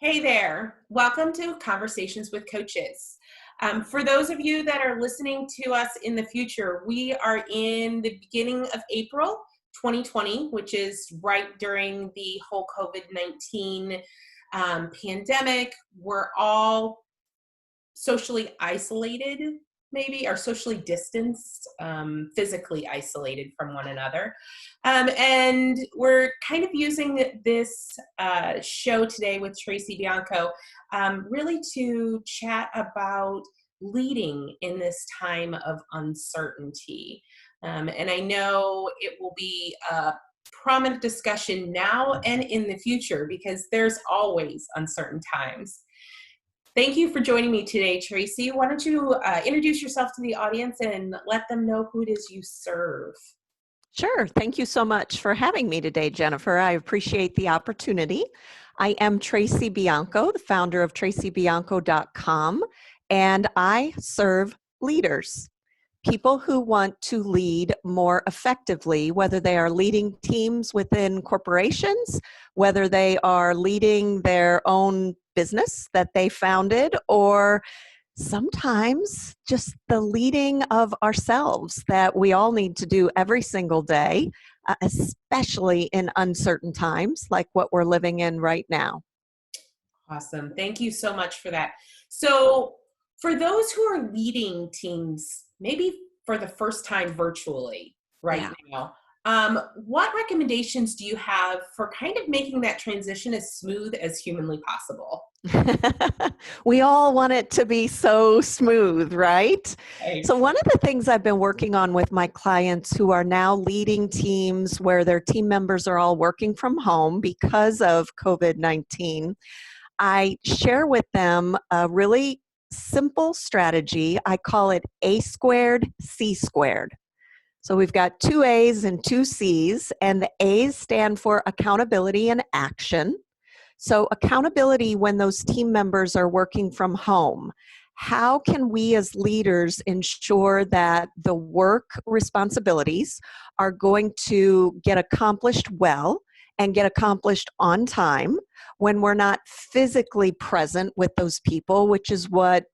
Hey there. Welcome to Conversations with Coaches. For those of you that are listening to us in the future, we are in the beginning of April 2020, which is right during the whole COVID-19 pandemic. We're all socially isolated, maybe, or socially distanced, physically isolated from one another. And we're kind of using this show today with Tracy Bianco really to chat about leading in this time of uncertainty. And I know it will be a prominent discussion now and in the future because there's always uncertain times. Thank you for joining me today, Tracy. Why don't you introduce yourself to the audience and let them know who it is you serve? Sure. Thank you so much for having me today, Jennifer. I appreciate the opportunity. I am Tracy Bianco, the founder of tracybianco.com, and I serve leaders, people who want to lead more effectively, whether they are leading teams within corporations, whether they are leading their own business that they founded, or sometimes just the leading of ourselves that we all need to do every single day, especially in uncertain times like what we're living in right now. Awesome. Thank you so much for that. So, for those who are leading teams, maybe for the first time virtually right now, what recommendations do you have for kind of making that transition as smooth as humanly possible? We all want it to be so smooth, right? Right. So one of the things I've been working on with my clients who are now leading teams where their team members are all working from home because of COVID-19, I share with them a really simple strategy. I call it A squared, C squared. So we've got two A's and two C's, and the A's stand for accountability and action. So accountability when those team members are working from home. How can we as leaders ensure that the work responsibilities are going to get accomplished well and get accomplished on time when we're not physically present with those people, which is what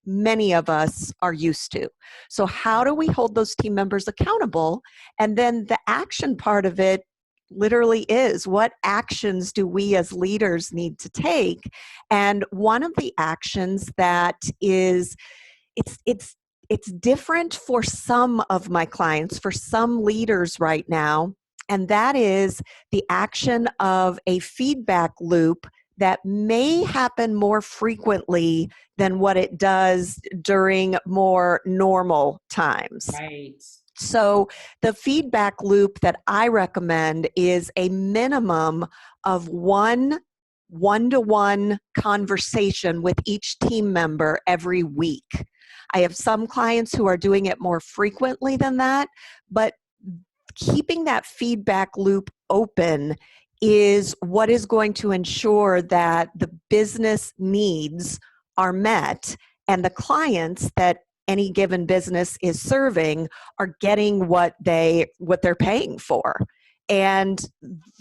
many of us are used to. So how do we hold those team members accountable? And then the action part of it literally is, what actions do we as leaders need to take? And one of the actions that is, it's different for some of my clients, for some leaders right now, and that is the action of a feedback loop that may happen more frequently than what it does during more normal times. Right. So the feedback loop that I recommend is a minimum of one-to-one conversation with each team member every week. I have some clients who are doing it more frequently than that, but keeping that feedback loop open is what is going to ensure that the business needs are met and the clients that any given business is serving are getting what they're paying for. And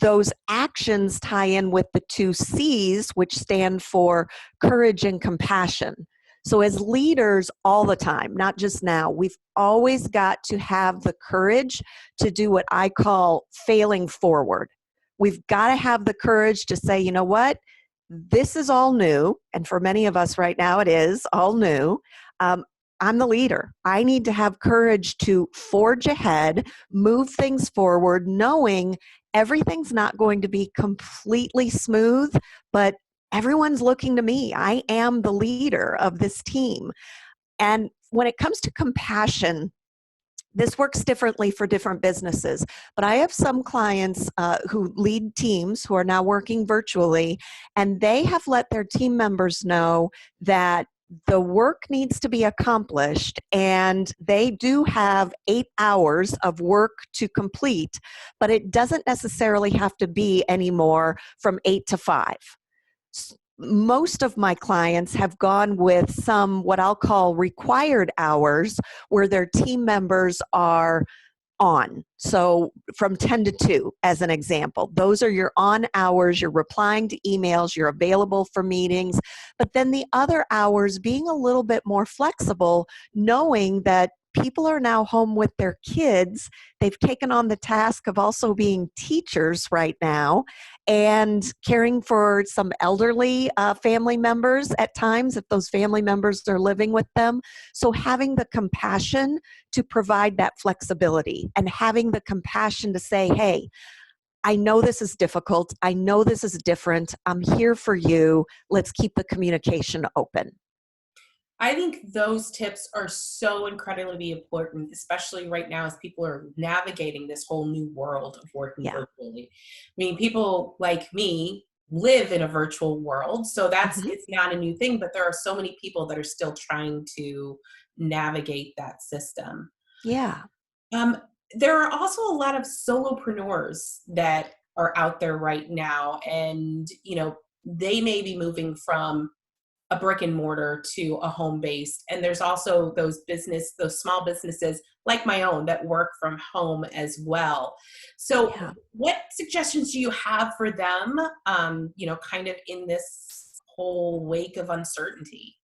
those actions tie in with the two C's, which stand for courage and compassion. So as leaders all the time, not just now, we've always got to have the courage to do what I call failing forward. We've got to have the courage to say, you know what, this is all new. And for many of us right now, it is all new. I'm the leader. I need to have courage to forge ahead, move things forward, knowing everything's not going to be completely smooth, but everyone's looking to me. I am the leader of this team. And when it comes to compassion, this works differently for different businesses, but I have some clients who lead teams who are now working virtually, and they have let their team members know that the work needs to be accomplished, and they do have 8 hours of work to complete, but it doesn't necessarily have to be anymore from 8 to 5. Most of my clients have gone with some what I'll call required hours where their team members are on. So from 10 to 2, as an example, those are your on hours. You're replying to emails, you're available for meetings, but then the other hours being a little bit more flexible, knowing that people are now home with their kids. They've taken on the task of also being teachers right now and caring for some elderly family members at times, if those family members are living with them. So having the compassion to provide that flexibility and having the compassion to say, hey, I know this is difficult. I know this is different. I'm here for you. Let's keep the communication open. I think those tips are so incredibly important, especially right now as people are navigating this whole new world of working Yeah. virtually. I mean, people like me live in a virtual world, so Mhm. it's not a new thing, but there are so many people that are still trying to navigate that system. Yeah. Um, there are also a lot of solopreneurs that are out there right now, and they may be moving from a brick and mortar to a home based. And there's also those small businesses like my own that work from home as well. So Yeah. what suggestions do you have for them, kind of in this whole wake of uncertainty?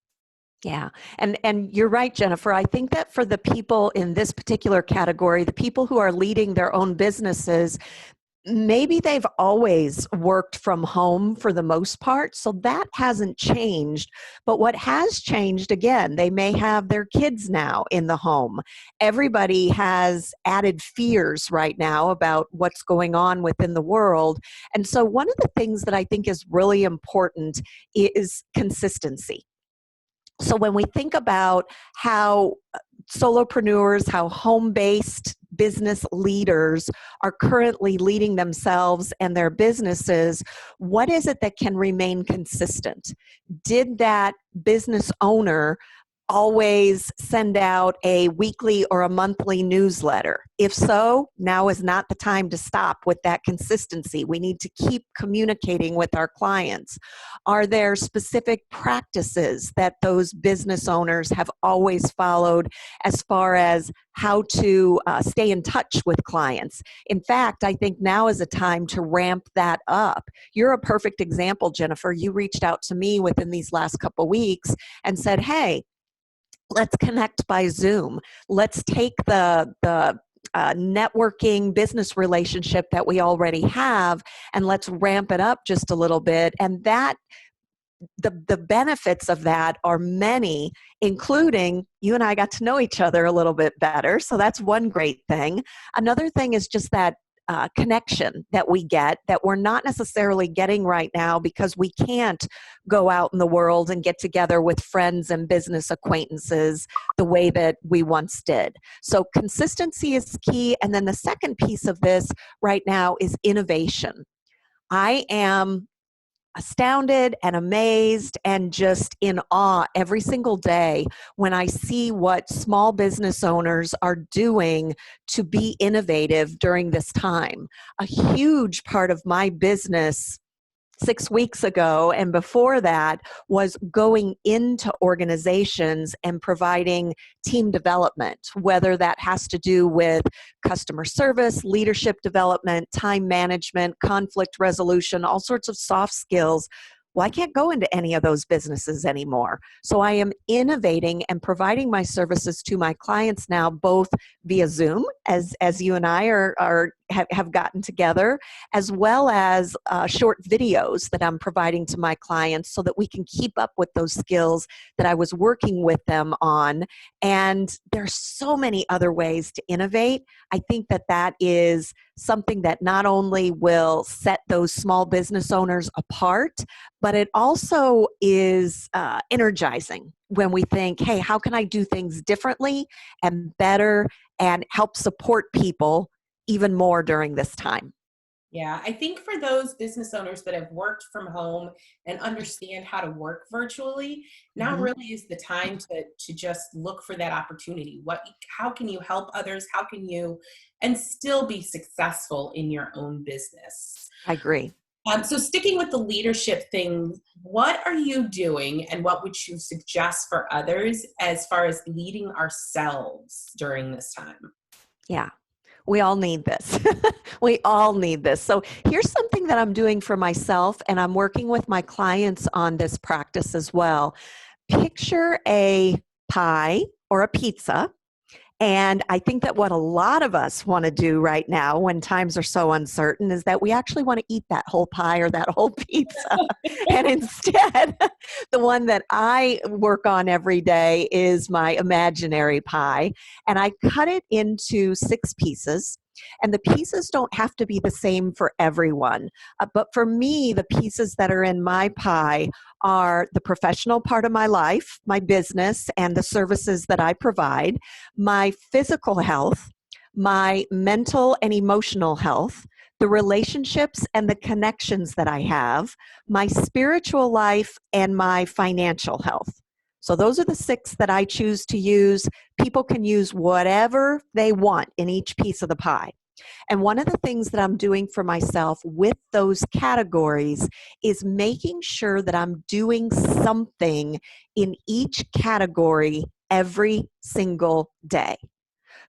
Yeah. And you're right, Jennifer. I think that for the people in this particular category, the people who are leading their own businesses, maybe they've always worked from home for the most part, so that hasn't changed. But what has changed, again, they may have their kids now in the home. Everybody has added fears right now about what's going on within the world. And so one of the things that I think is really important is consistency. So when we think about how solopreneurs, how home-based business leaders are currently leading themselves and their businesses, what is it that can remain consistent? Did that business owner always send out a weekly or a monthly newsletter? If so, now is not the time to stop with that consistency. We need to keep communicating with our clients. Are there specific practices that those business owners have always followed as far as how to stay in touch with clients? In fact, I think now is a time to ramp that up. You're a perfect example, Jennifer. You reached out to me within these last couple of weeks and said, hey, let's connect by Zoom. Let's take the networking business relationship that we already have and let's ramp it up just a little bit. And that the benefits of that are many, including you and I got to know each other a little bit better. So that's one great thing. Another thing is just that connection that we get that we're not necessarily getting right now because we can't go out in the world and get together with friends and business acquaintances the way that we once did. So consistency is key. And then the second piece of this right now is innovation. I am astounded and amazed and just in awe every single day when I see what small business owners are doing to be innovative during this time. A huge part of my business 6 weeks ago and before that was going into organizations and providing team development, whether that has to do with customer service, leadership development, time management, conflict resolution, all sorts of soft skills. Well, I can't go into any of those businesses anymore. So I am innovating and providing my services to my clients now, both via Zoom, as you and I have gotten together, as well as short videos that I'm providing to my clients so that we can keep up with those skills that I was working with them on. And there's so many other ways to innovate. I think that that is something that not only will set those small business owners apart, but it also is energizing when we think, hey, how can I do things differently and better and help support people even more during this time? Yeah, I think for those business owners that have worked from home and understand how to work virtually, now Mhm. really is the time to just look for that opportunity. How can you help others? How can you and still be successful in your own business? I agree. So sticking with the leadership thing, what are you doing and what would you suggest for others as far as leading ourselves during this time? Yeah. We all need this. We all need this. So here's something that I'm doing for myself, and I'm working with my clients on this practice as well. Picture a pie or a pizza. And I think that what a lot of us want to do right now when times are so uncertain is that we actually want to eat that whole pie or that whole pizza. And instead, the one that I work on every day is my imaginary pie. And I cut it into 6 pieces. And the pieces don't have to be the same for everyone. But for me, the pieces that are in my pie are the professional part of my life, my business, and the services that I provide, my physical health, my mental and emotional health, the relationships and the connections that I have, my spiritual life, and my financial health. So those are the 6 that I choose to use. People can use whatever they want in each piece of the pie. And one of the things that I'm doing for myself with those categories is making sure that I'm doing something in each category every single day.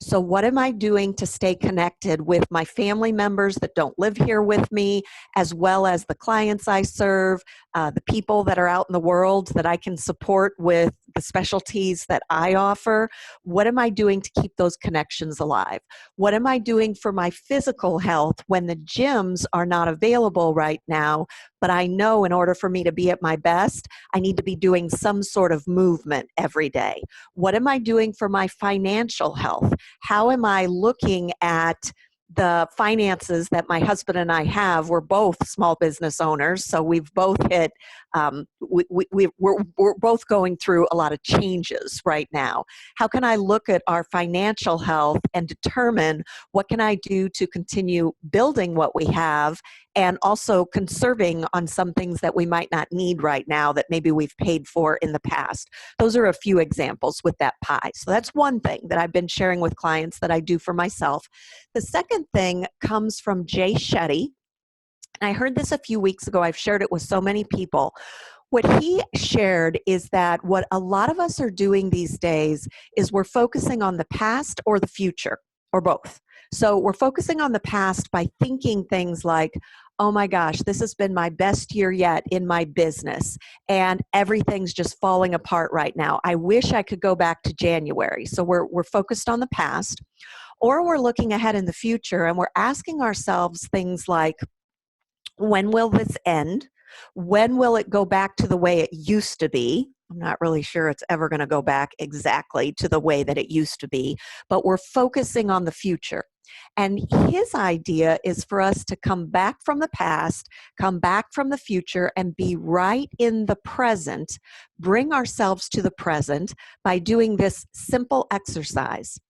So, what am I doing to stay connected with my family members that don't live here with me, as well as the clients I serve, the people that are out in the world that I can support with the specialties that I offer? What am I doing to keep those connections alive? What am I doing for my physical health when the gyms are not available right now? But I know in order for me to be at my best, I need to be doing some sort of movement every day. What am I doing for my financial health? How am I looking at the finances that my husband and I have? We're both small business owners, so we've both hit, we're both going through a lot of changes right now. How can I look at our financial health and determine what can I do to continue building what we have and also conserving on some things that we might not need right now that maybe we've paid for in the past? Those are a few examples with that pie. So that's one thing that I've been sharing with clients that I do for myself. The second thing comes from Jay Shetty. I heard this a few weeks ago. I've shared it with so many people. What he shared is that what a lot of us are doing these days is we're focusing on the past or the future, or both. So we're focusing on the past by thinking things like, oh my gosh, this has been my best year yet in my business, and everything's just falling apart right now. I wish I could go back to January. So we're focused on the past, or we're looking ahead in the future and we're asking ourselves things like, when will this end? When will it go back to the way it used to be? I'm not really sure it's ever going to go back exactly to the way that it used to be, but we're focusing on the future. And his idea is for us to come back from the past, come back from the future, and be right in the present, bring ourselves to the present by doing this simple exercise.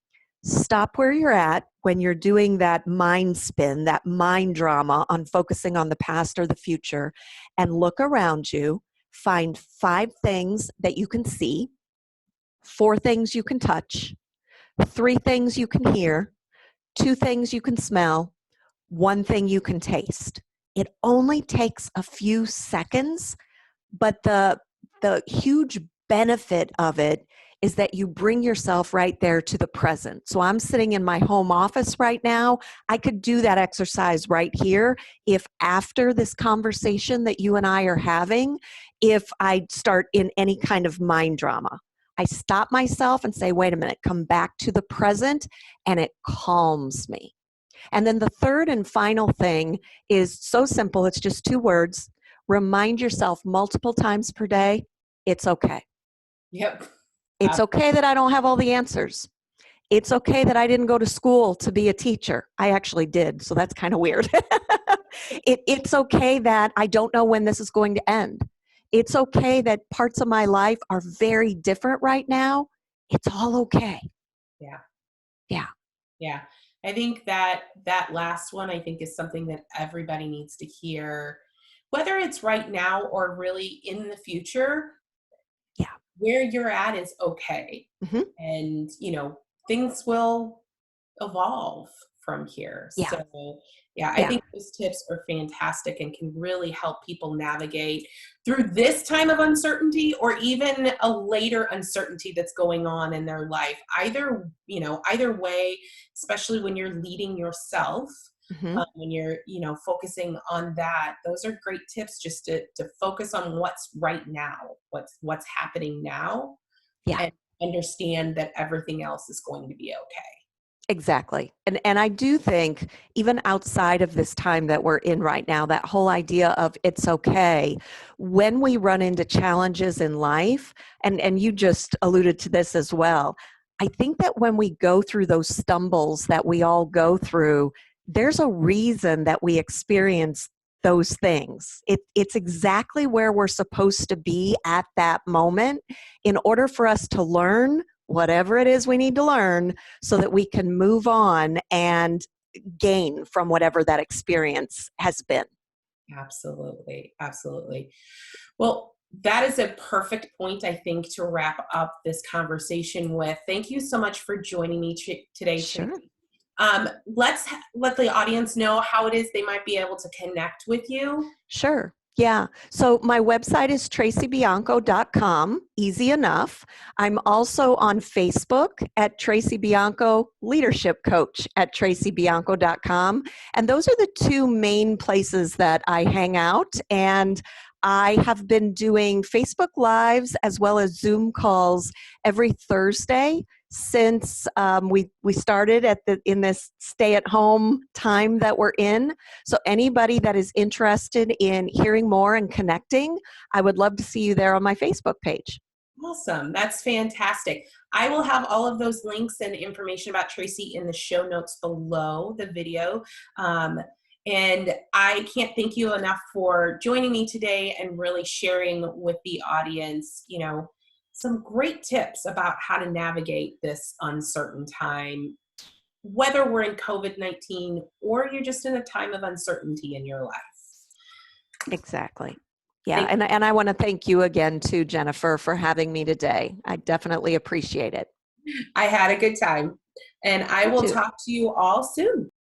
Stop where you're at when you're doing that mind spin, that mind drama on focusing on the past or the future, and look around you. Find 5 things that you can see, 4 things you can touch, 3 things you can hear, 2 things you can smell, 1 thing you can taste. It only takes a few seconds, but the huge benefit of it is that you bring yourself right there to the present. So I'm sitting in my home office right now. I could do that exercise right here if after this conversation that you and I are having, if I start in any kind of mind drama. I stop myself and say, wait a minute, come back to the present, and it calms me. And then the third and final thing is so simple. It's just 2 words. Remind yourself multiple times per day, it's okay. Yep. It's okay that I don't have all the answers. It's okay that I didn't go to school to be a teacher. I actually did, so that's kind of weird. It's okay that I don't know when this is going to end. It's okay that parts of my life are very different right now. It's all okay. Yeah. Yeah. Yeah. I think that that last one, I think, is something that everybody needs to hear, whether it's right now or really in the future. Yeah. Where you're at is okay. Mm-hmm. And, things will evolve from here. Yeah. So Yeah, I Yeah. think those tips are fantastic and can really help people navigate through this time of uncertainty or even a later uncertainty that's going on in their life. Either way, especially when you're leading yourself, Hmm. when you're, focusing on that, those are great tips just to focus on what's right now, what's happening now, Yeah. and understand that everything else is going to be okay. Exactly. And I do think even outside of this time that we're in right now, that whole idea of it's okay, when we run into challenges in life, and you just alluded to this as well, I think that when we go through those stumbles that we all go through, there's a reason that we experience those things. It's exactly where we're supposed to be at that moment in order for us to learn whatever it is we need to learn so that we can move on and gain from whatever that experience has been. Absolutely. Absolutely. Well, that is a perfect point, I think, to wrap up this conversation with. Thank you so much for joining me today, Sure. Tracy. Let the audience know how it is they might be able to connect with you. Sure. Yeah. So my website is tracybianco.com. Easy enough. I'm also on Facebook at Tracy Bianco, Leadership Coach at tracybianco.com. And those are the two main places that I hang out. And I have been doing Facebook Lives as well as Zoom calls every Thursday since we started in this stay-at-home time that we're in. So anybody that is interested in hearing more and connecting, I would love to see you there on my Facebook page. Awesome. That's fantastic. I will have all of those links and information about Tracy in the show notes below the video. Um, and I can't thank you enough for joining me today and really sharing with the audience, some great tips about how to navigate this uncertain time, whether we're in COVID-19 or you're just in a time of uncertainty in your life. Exactly. Yeah, Thank and I want to thank you again too, Jennifer, for having me today. I definitely appreciate it. I had a good time, and I You will too. talk to you all soon.